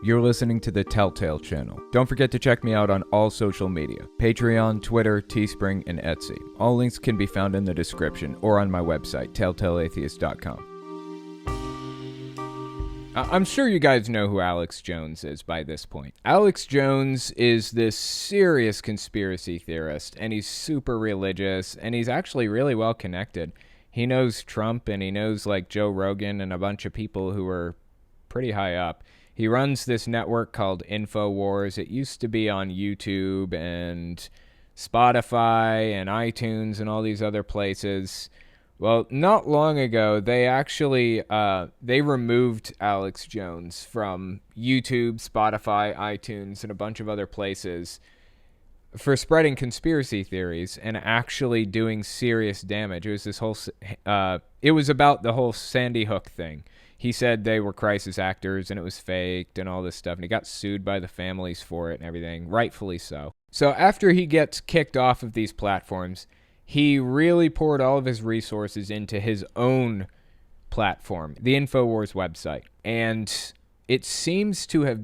You're listening to the Telltale channel. Don't forget to check me out on all social media: Patreon, Twitter, Teespring, and Etsy. All links can be found in the description or on my website, telltaleatheist.com. I'm sure you guys know who Alex Jones is by this point. Alex Jones is this serious conspiracy theorist, and he's super religious, and he's actually really well connected. He knows Trump, and he knows like Joe Rogan and a bunch of people who are pretty high up. He runs this network called Infowars. It used to be on YouTube and Spotify and iTunes and all these other places. Well, not long ago, they actually they removed Alex Jones from YouTube, Spotify, iTunes, and a bunch of other places for spreading conspiracy theories and actually doing serious damage. It was this whole it was about the whole Sandy Hook thing. He said they were crisis actors and it was faked and all this stuff, and he got sued by the families for it and everything, rightfully so. So after he gets kicked off of these platforms, he really poured all of his resources into his own platform, the Infowars website. And it seems to have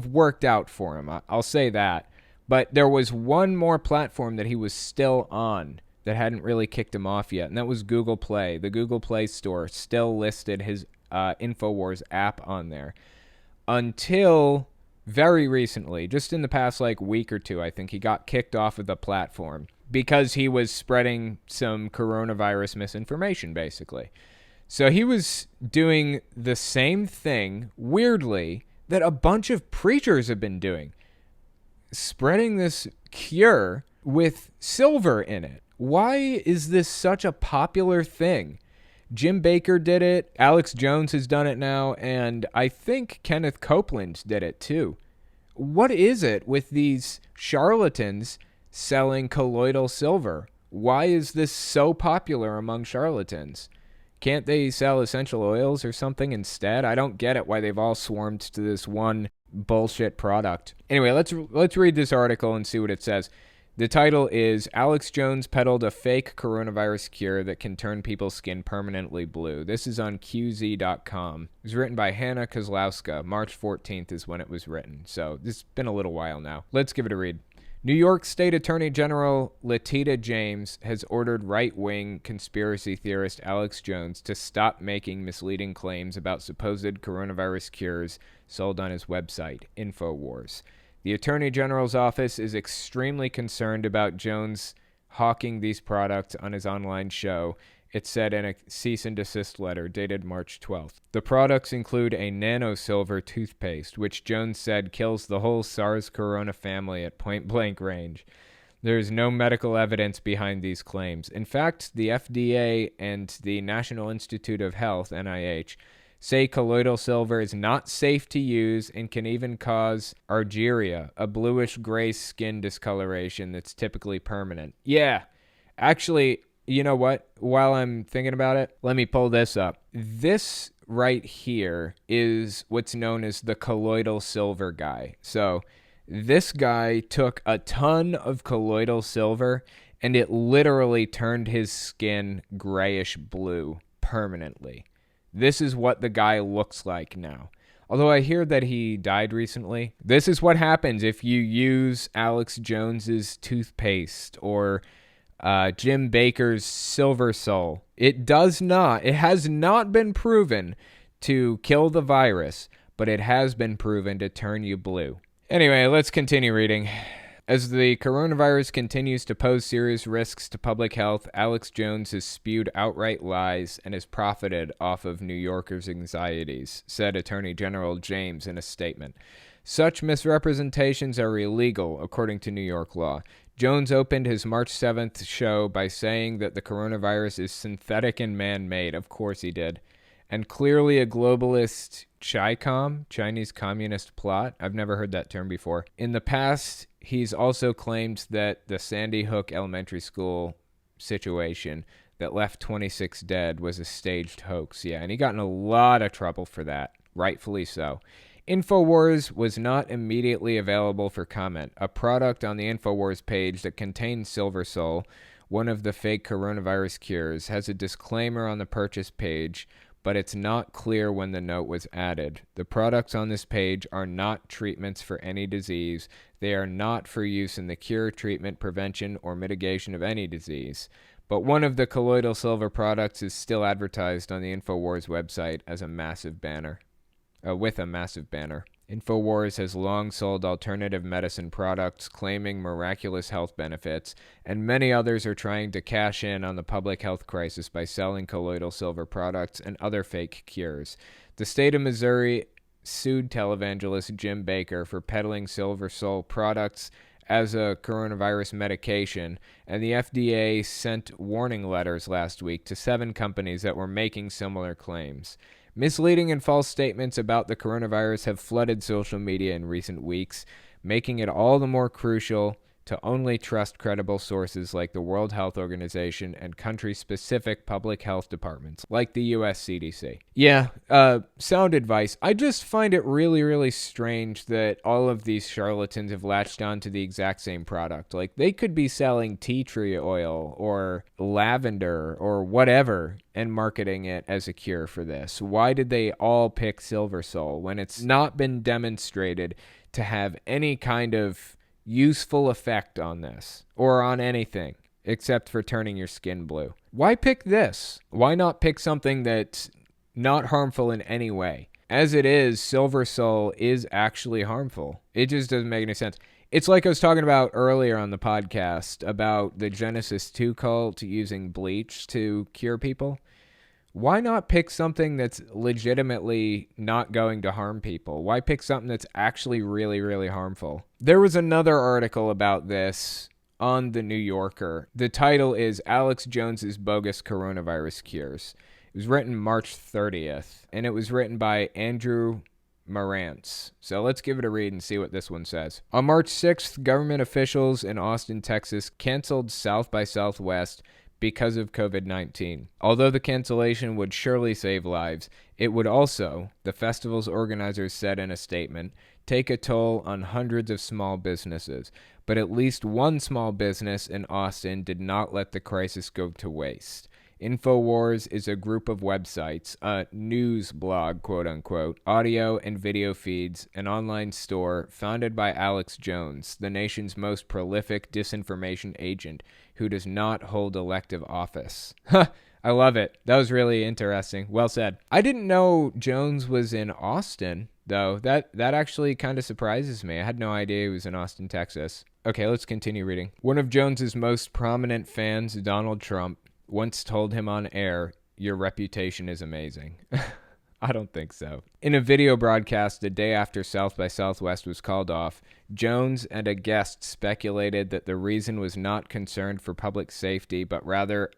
worked out for him. I'll say that. But there was one more platform that he was still on that hadn't really kicked him off yet, and that was Google Play. The Google Play Store still listed his Infowars app on there until very recently, just in the past week or two. I think he got kicked off of the platform because he was spreading some coronavirus misinformation, basically. So he was doing the same thing, weirdly, that a bunch of preachers have been doing, spreading this cure with silver in it. Why is this such a popular thing? Jim Bakker did it, Alex Jones has done it now, and I think Kenneth Copeland did it too. What is it with these charlatans selling colloidal silver? Why is this so popular among charlatans? Can't they sell essential oils or something instead? I don't get it why they've all swarmed to this one bullshit product. Anyway, let's read this article and see what it says. The title is Alex Jones peddled a fake coronavirus cure that can turn people's skin permanently blue. This is on QZ.com. It was written by Hannah Kozlowska. March 14th is when it was written. So this has been a little while now. Let's give it a read. New York State Attorney General Letitia James has ordered right-wing conspiracy theorist Alex Jones to stop making misleading claims about supposed coronavirus cures sold on his website, Infowars. The Attorney General's office is extremely concerned about Jones hawking these products on his online show, it said in a cease and desist letter dated March 12th. The products include a nano-silver toothpaste, which Jones said kills the whole SARS corona family at point-blank range. There is no medical evidence behind these claims. In fact, the FDA and the National Institute of Health, NIH, say colloidal silver is not safe to use and can even cause argyria, a bluish-gray skin discoloration that's typically permanent. Yeah, actually, you know what? While I'm thinking about it, let me pull this up. This right here is what's known as the colloidal silver guy. So this guy took a ton of colloidal silver and it literally turned his skin grayish blue permanently. This is what the guy looks like now. Although I hear that he died recently. This is what happens if you use Alex Jones's toothpaste or Jim Bakker's Silver Sol. It has not been proven to kill the virus, but it has been proven to turn you blue. Anyway, let's continue reading. As the coronavirus continues to pose serious risks to public health, Alex Jones has spewed outright lies and has profited off of New Yorkers' anxieties, said Attorney General James in a statement. Such misrepresentations are illegal, according to New York law. Jones opened his March 7th show by saying that the coronavirus is synthetic and man-made. Of course he did. And clearly a globalist Chinese communist plot. I've never heard that term before. In the past, he's also claimed that the Sandy Hook Elementary School situation that left 26 dead was a staged hoax. Yeah, and he got in a lot of trouble for that, rightfully so. Infowars was not immediately available for comment. A product on the Infowars page that contains Silver Sol, one of the fake coronavirus cures, has a disclaimer on the purchase page but it's not clear when the note was added. The products on this page are not treatments for any disease. They are not for use in the cure, treatment, prevention, or mitigation of any disease. But one of the colloidal silver products is still advertised on the Infowars website as a massive banner, with a massive banner. Infowars has long sold alternative medicine products claiming miraculous health benefits, and many others are trying to cash in on the public health crisis by selling colloidal silver products and other fake cures. The state of Missouri sued televangelist Jim Baker for peddling Silver Sol products as a coronavirus medication, and the FDA sent warning letters last week to 7 companies that were making similar claims. Misleading and false statements about the coronavirus have flooded social media in recent weeks, making it all the more crucial to only trust credible sources like the World Health Organization and country-specific public health departments like the US CDC. Yeah, sound advice. I just find it really, really strange that all of these charlatans have latched on to the exact same product. Like, they could be selling tea tree oil or lavender or whatever and marketing it as a cure for this. Why did they all pick Silver Sol when it's not been demonstrated to have any kind of useful effect on this or on anything except for turning your skin blue? Why pick this? Why not pick something that's not harmful in any way? As it is, Silver Sol is actually harmful. It just doesn't make any sense. It's like I was talking about earlier on the podcast about the Genesis 2 cult using bleach to cure people. Why not pick something that's legitimately not going to harm people? Why pick something that's actually really, really harmful? There was another article about this on The New Yorker. The title is Alex Jones's Bogus Coronavirus Cures. It was written March 30th, and it was written by Andrew Marantz. So let's give it a read and see what this one says. On March 6th, government officials in Austin, Texas, canceled South by Southwest because of COVID-19. Although the cancellation would surely save lives, it would also, the festival's organizers said in a statement, take a toll on hundreds of small businesses. But at least one small business in Austin did not let the crisis go to waste. Infowars is a group of websites, a news blog, quote-unquote, audio and video feeds, an online store founded by Alex Jones, the nation's most prolific disinformation agent who does not hold elective office. I love it. That was really interesting. Well said. I didn't know Jones was in Austin, though. That actually kind of surprises me. I had no idea he was in Austin, Texas. Okay, let's continue reading. One of Jones's most prominent fans, Donald Trump, once told him on air, "Your reputation is amazing." I don't think so. In a video broadcast the day after South by Southwest was called off, Jones and a guest speculated that the reason was not concerned for public safety, but rather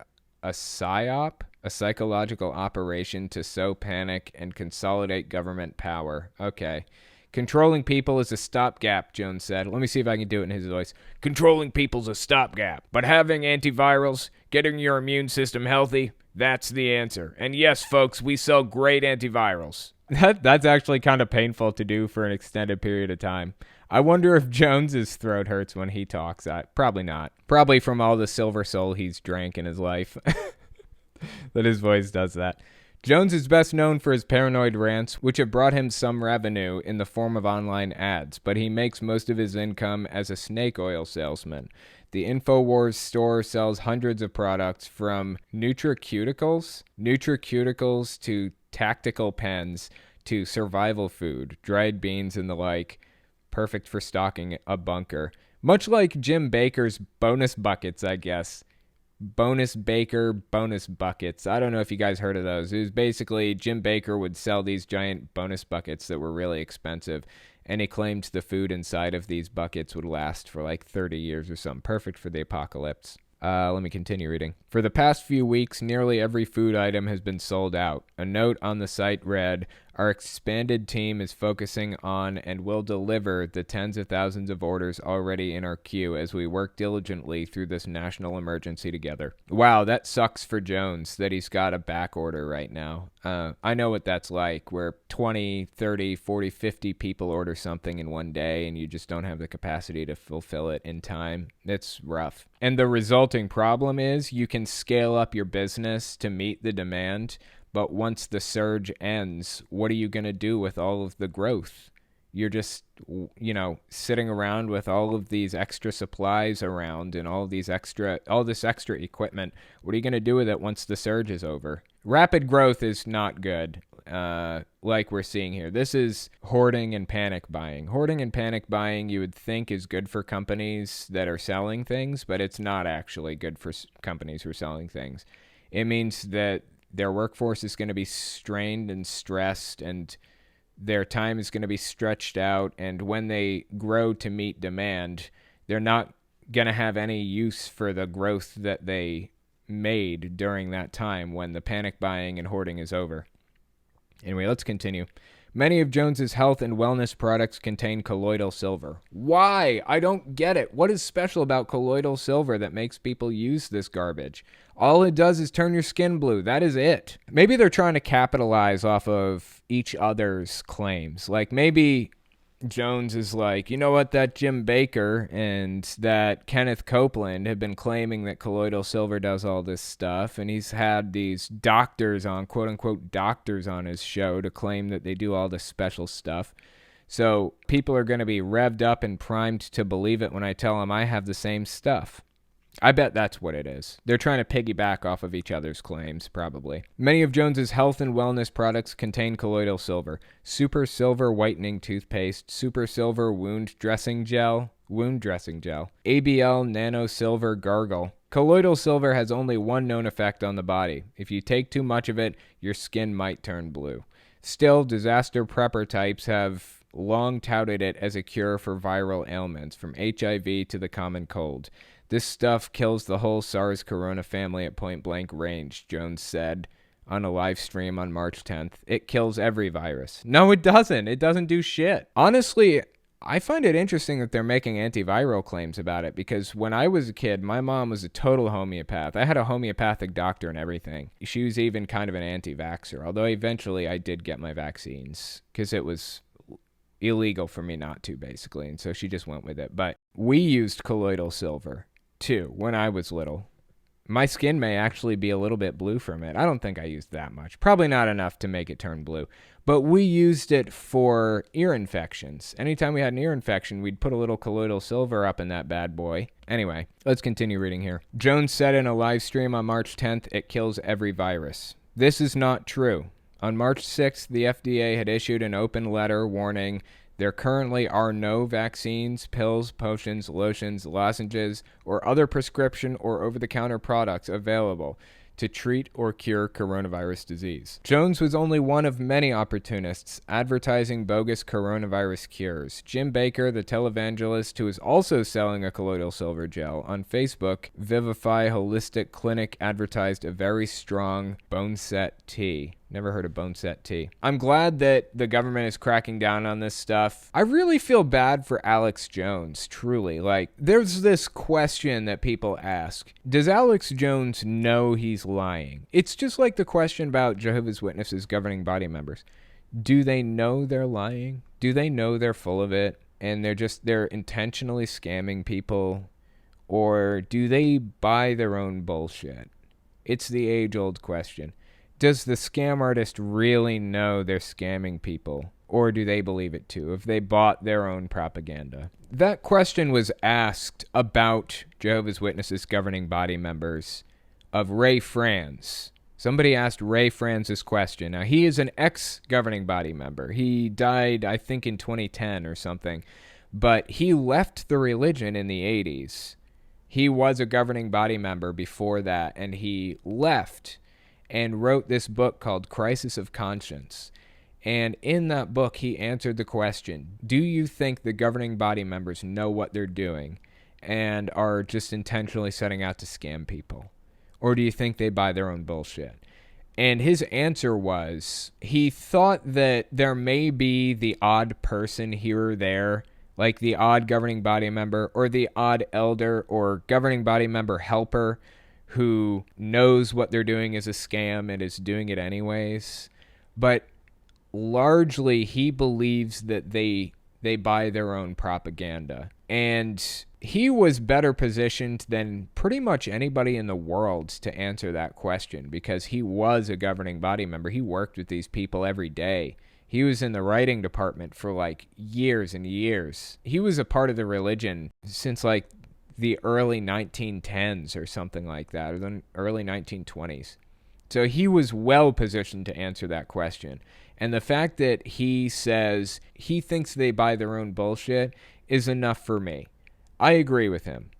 a psyop, a psychological operation to sow panic and consolidate government power. Okay. Controlling people is a stopgap, Jones said. Let me see if I can do it in his voice. Controlling people's a stopgap, but having antivirals, getting your immune system healthy, that's the answer. And yes, folks, we sell great antivirals. That's actually kind of painful to do for an extended period of time. I wonder if Jones's throat hurts when he talks. Probably not. Probably from all the Silver Sol he's drank in his life. That his voice does that. Jones is best known for his paranoid rants, which have brought him some revenue in the form of online ads, but he makes most of his income as a snake oil salesman. The Infowars store sells hundreds of products from nutraceuticals to tactical pens to survival food, dried beans and the like, perfect for stocking a bunker. Much like Jim Baker's bonus buckets, I guess. Bonus Baker bonus buckets. I don't know if you guys heard of those. It was basically Jim Baker would sell these giant bonus buckets that were really expensive, and he claimed the food inside of these buckets would last for like 30 years or something. Perfect for the apocalypse. Let me continue reading. For the past few weeks, nearly every food item has been sold out. A note on the site read, "Our expanded team is focusing on and will deliver the tens of thousands of orders already in our queue as we work diligently through this national emergency together." Wow, that sucks for Jones that he's got a back order right now. I know what that's like, where 20, 30, 40, 50 people order something in one day and you just don't have the capacity to fulfill it in time. It's rough. And the resulting problem is you can scale up your business to meet the demand, But once the surge ends, what are you going to do with all of the growth? You're just, sitting around with all of these extra supplies around and all this extra equipment. What are you going to do with it once the surge is over? Rapid growth is not good, like we're seeing here. This is hoarding and panic buying. Hoarding and panic buying, you would think, is good for companies that are selling things, but it's not actually good for companies who are selling things. It means that their workforce is going to be strained and stressed, and their time is going to be stretched out, and when they grow to meet demand, they're not going to have any use for the growth that they made during that time when the panic buying and hoarding is over. Anyway, let's continue. Many of Jones's health and wellness products contain colloidal silver. Why? I don't get it. What is special about colloidal silver that makes people use this garbage? All it does is turn your skin blue. That is it. Maybe they're trying to capitalize off of each other's claims. Like maybe Jones is like, you know what, that Jim Baker and that Kenneth Copeland have been claiming that colloidal silver does all this stuff, and he's had these doctors on, quote-unquote doctors on his show to claim that they do all this special stuff. So people are going to be revved up and primed to believe it when I tell them I have the same stuff. I bet that's what it is. They're trying to piggyback off of each other's claims, probably. Many of Jones's health and wellness products contain colloidal silver. Super Silver Whitening Toothpaste, Super Silver Wound Dressing Gel, ABL Nano Silver Gargle. Colloidal silver has only one known effect on the body. If you take too much of it, your skin might turn blue. Still, disaster prepper types have long touted it as a cure for viral ailments, from HIV to the common cold. This stuff kills the whole SARS corona family at point blank range, Jones said on a live stream on March 10th. It kills every virus. No, it doesn't. It doesn't do shit. Honestly, I find it interesting that they're making antiviral claims about it, because when I was a kid, my mom was a total homeopath. I had a homeopathic doctor and everything. She was even kind of an anti-vaxxer, although eventually I did get my vaccines because it was illegal for me not to, basically, and so she just went with it. But we used colloidal silver too when I was little. My skin may actually be a little bit blue from it. I don't think I used that much. Probably not enough to make it turn blue. But we used it for ear infections. Anytime we had an ear infection, we'd put a little colloidal silver up in that bad boy. Anyway, let's continue reading here. Jones said in a live stream on March 10th, it kills every virus. This is not true. On March 6th, the FDA had issued an open letter warning there currently are no vaccines, pills, potions, lotions, lozenges, or other prescription or over-the-counter products available to treat or cure coronavirus disease. Jones was only one of many opportunists advertising bogus coronavirus cures. Jim Baker, the televangelist who is also selling a colloidal silver gel, on Facebook, Vivify Holistic Clinic advertised a very strong bone set tea. Never heard of bone set tea. I'm glad that the government is cracking down on this stuff. I really feel bad for Alex Jones, truly. Like, there's this question that people ask. Does Alex Jones know he's lying? It's just like the question about Jehovah's Witnesses governing body members. Do they know they're lying? Do they know they're full of it and they're intentionally scamming people? Or do they buy their own bullshit? It's the age-old question. Does the scam artist really know they're scamming people? Or do they believe it too, if they bought their own propaganda? That question was asked about Jehovah's Witnesses governing body members of Ray Franz. Somebody asked Ray Franz this question. Now, he is an ex-governing body member. He died, I think, in 2010 or something. But he left the religion in the 80s. He was a governing body member before that, and he left and wrote this book called Crisis of Conscience. And in that book, he answered the question, do you think the governing body members know what they're doing and are just intentionally setting out to scam people? Or do you think they buy their own bullshit? And his answer was, he thought that there may be the odd person here or there, like the odd governing body member or the odd elder or governing body member helper who knows what they're doing is a scam and is doing it anyways. But largely, he believes that they they buy their own propaganda. And he was better positioned than pretty much anybody in the world to answer that question because he was a governing body member. He worked with these people every day. He was in the writing department for like years and years. He was a part of the religion since like the early 1910s or something like that, or the early 1920s. So he was well positioned to answer that question. And the fact that he says he thinks they buy their own bullshit is enough for me. I agree with him.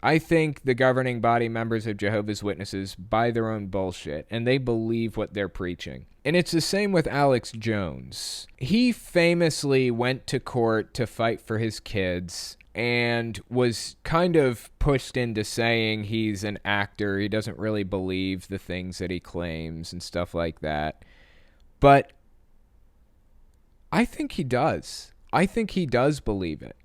I think the governing body members of Jehovah's Witnesses buy their own bullshit, and they believe what they're preaching. And it's the same with Alex Jones. He famously went to court to fight for his kids and was kind of pushed into saying he's an actor. He doesn't really believe the things that he claims and stuff like that. But I think he does. I think he does believe it.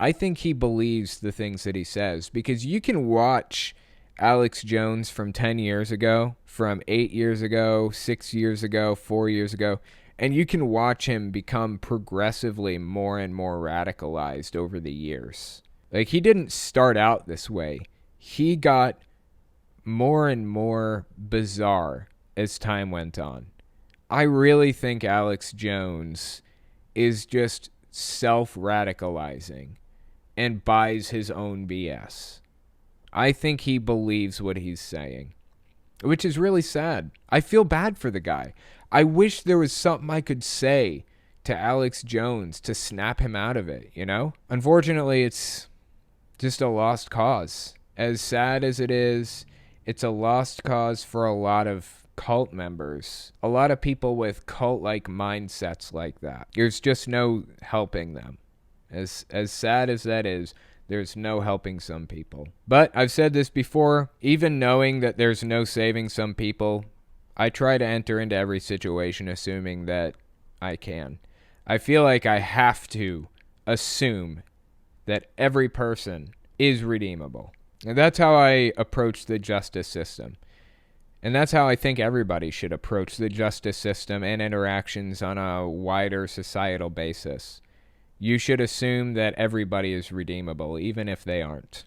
I think he believes the things that he says, because you can watch Alex Jones from 10 years ago, from 8 years ago, 6 years ago, 4 years ago, and you can watch him become progressively more and more radicalized over the years. Like, he didn't start out this way. He got more and more bizarre as time went on. I really think Alex Jones is just self-radicalizing and buys his own BS. I think he believes what he's saying, which is really sad. I feel bad for the guy. I wish there was something I could say to Alex Jones to snap him out of it, you know? Unfortunately, it's just a lost cause. As sad as it is, it's a lost cause for a lot of cult members. A lot of people with cult-like mindsets like that. There's just no helping them. As sad as that is, there's no helping some people. But I've said this before, even knowing that there's no saving some people, I try to enter into every situation assuming that I can. I feel like I have to assume that every person is redeemable. And that's how I approach the justice system. And that's how I think everybody should approach the justice system and interactions on a wider societal basis. You should assume that everybody is redeemable, even if they aren't.